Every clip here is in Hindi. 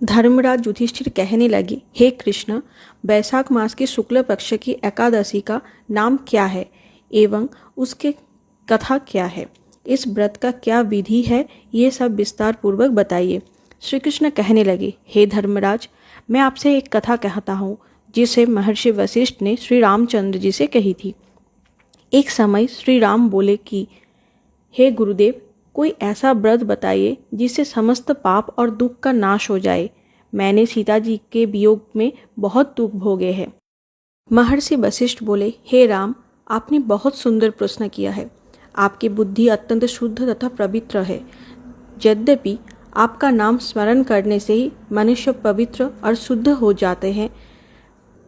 धर्मराज युधिष्ठिर कहने लगे, हे कृष्ण, वैशाख मास के शुक्ल पक्ष की एकादशी का नाम क्या है एवं उसके कथा क्या है? इस व्रत का क्या विधि है? ये सब विस्तार पूर्वक बताइए। श्री कृष्ण कहने लगे, हे धर्मराज, मैं आपसे एक कथा कहता हूँ जिसे महर्षि वशिष्ठ ने श्री रामचंद्र जी से कही थी। एक समय श्री राम बोले कि हे गुरुदेव, कोई ऐसा व्रत बताइए जिससे समस्त पाप और दुख का नाश हो जाए। मैंने सीता जी के वियोग में बहुत दुख भोगे हैं। महर्षि वशिष्ठ बोले, हे राम, आपने बहुत सुंदर प्रश्न किया है। आपकी बुद्धि अत्यंत शुद्ध तथा पवित्र है। यद्यपि आपका नाम स्मरण करने से ही मनुष्य पवित्र और शुद्ध हो जाते हैं,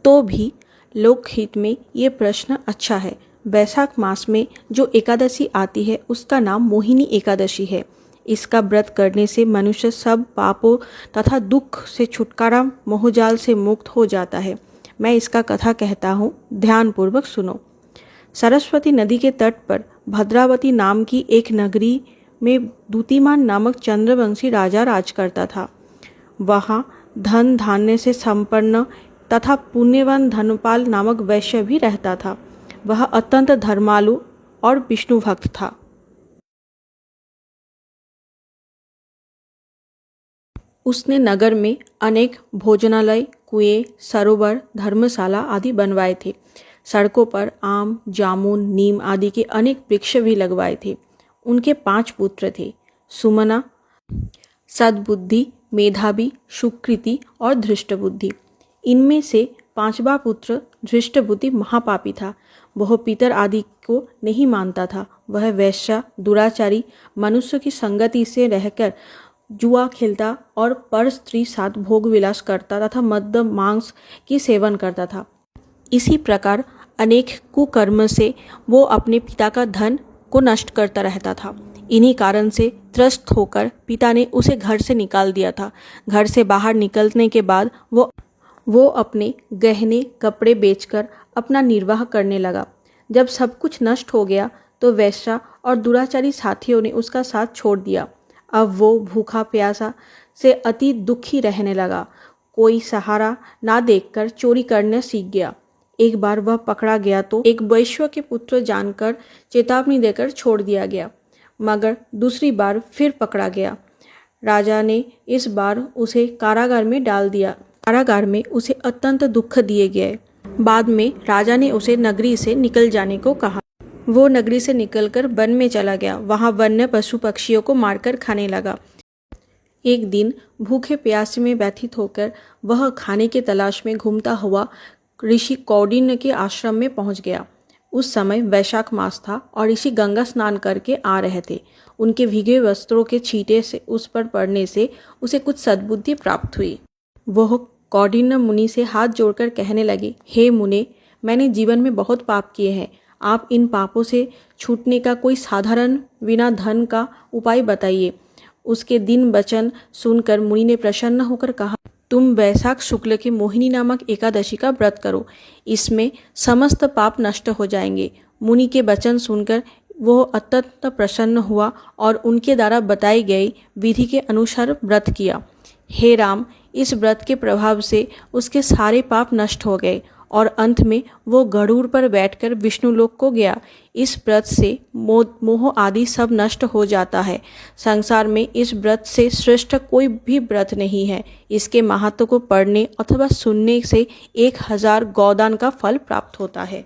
तो भी लोकहित में ये प्रश्न अच्छा है। वैशाख मास में जो एकादशी आती है उसका नाम मोहिनी एकादशी है। इसका व्रत करने से मनुष्य सब पापों तथा दुख से छुटकारा, मोहजाल से मुक्त हो जाता है। मैं इसका कथा कहता हूँ, ध्यानपूर्वक सुनो। सरस्वती नदी के तट पर भद्रावती नाम की एक नगरी में दूतिमान नामक चंद्रवंशी राजा राज करता था। वहाँ धन धान्य से संपन्न तथा पुण्यवान धनपाल नामक वैश्य भी रहता था। वह अत्यंत धर्मालु और विष्णु भक्त था। उसने नगर में अनेक भोजनालय, कुएं, सरोवर, धर्मशाला आदि बनवाए थे। सड़कों पर आम, जामुन, नीम आदि के अनेक वृक्ष भी लगवाए थे। उनके 5 पुत्र थे, सुमना, सद्बुद्धि, मेधावी, सुकृति और धृष्टबुद्धि। इनमें से 5वां पुत्र धृष्टबुद्धि महापापी था। वह पितर आदि को नहीं मानता था। वह वैश्य, दुराचारी, मनुष्य की संगति से रहकर जुआ खेलता और पर स्त्री साथ भोग विलास करता तथा मद्य मांस की सेवन करता था। इसी प्रकार अनेक कुकर्म से वो अपने पिता का धन को नष्ट करता रहता था। इन्हीं कारण से त्रस्त होकर पिता ने उसे घर से निकाल दिया था। घर से बाहर निकलने के बाद वो अपने गहने कपड़े बेचकर अपना निर्वाह करने लगा। जब सब कुछ नष्ट हो गया तो वैश्या और दुराचारी साथियों ने उसका साथ छोड़ दिया। अब वो भूखा प्यासा से अति दुखी रहने लगा। कोई सहारा ना देखकर चोरी करना सीख गया। एक बार वह पकड़ा गया तो एक वैश्य के पुत्र जानकर चेतावनी देकर छोड़ दिया गया, मगर दूसरी बार फिर पकड़ा गया। राजा ने इस बार उसे कारागार में डाल दिया। कारागार में उसे अत्यंत दुख दिए गए। बाद में राजा ने उसे नगरी से निकल जाने को कहा। वो नगरी से निकलकर वन में चला गया। वहां वन्य पशु पक्षियों को मारकर खाने लगा। एक दिन भूखे प्यासे में व्यथित होकर वह खाने की तलाश में घूमता हुआ ऋषि कौंडिन्य के आश्रम में पहुंच गया। उस समय वैशाख मास था और ऋषि गंगा स्नान करके आ रहे थे। उनके भीगे वस्त्रों के छींटे से उस पर पड़ने से उसे कुछ सद्बुद्धि प्राप्त हुई। वह कौंडिन्य मुनि से हाथ जोड़कर कहने लगे, हे मुने, मैंने जीवन में बहुत पाप किए हैं। आप इन पापों से छूटने का कोई साधारण बिना धन का उपाय बताइए। उसके दिन वचन सुनकर मुनि ने प्रसन्न होकर कहा, तुम वैशाख शुक्ल की मोहिनी नामक एकादशी का व्रत करो। इसमें समस्त पाप नष्ट हो जाएंगे। मुनि के वचन सुनकर वो अत्यंत प्रसन्न हुआ और उनके द्वारा बताई गई विधि के अनुसार व्रत किया। हे राम, इस व्रत के प्रभाव से उसके सारे पाप नष्ट हो गए और अंत में वो गरुड़ पर बैठकर विष्णुलोक को गया। इस व्रत से मोह आदि सब नष्ट हो जाता है। संसार में इस व्रत से श्रेष्ठ कोई भी व्रत नहीं है। इसके महत्व को पढ़ने अथवा सुनने से 1000 गौदान का फल प्राप्त होता है।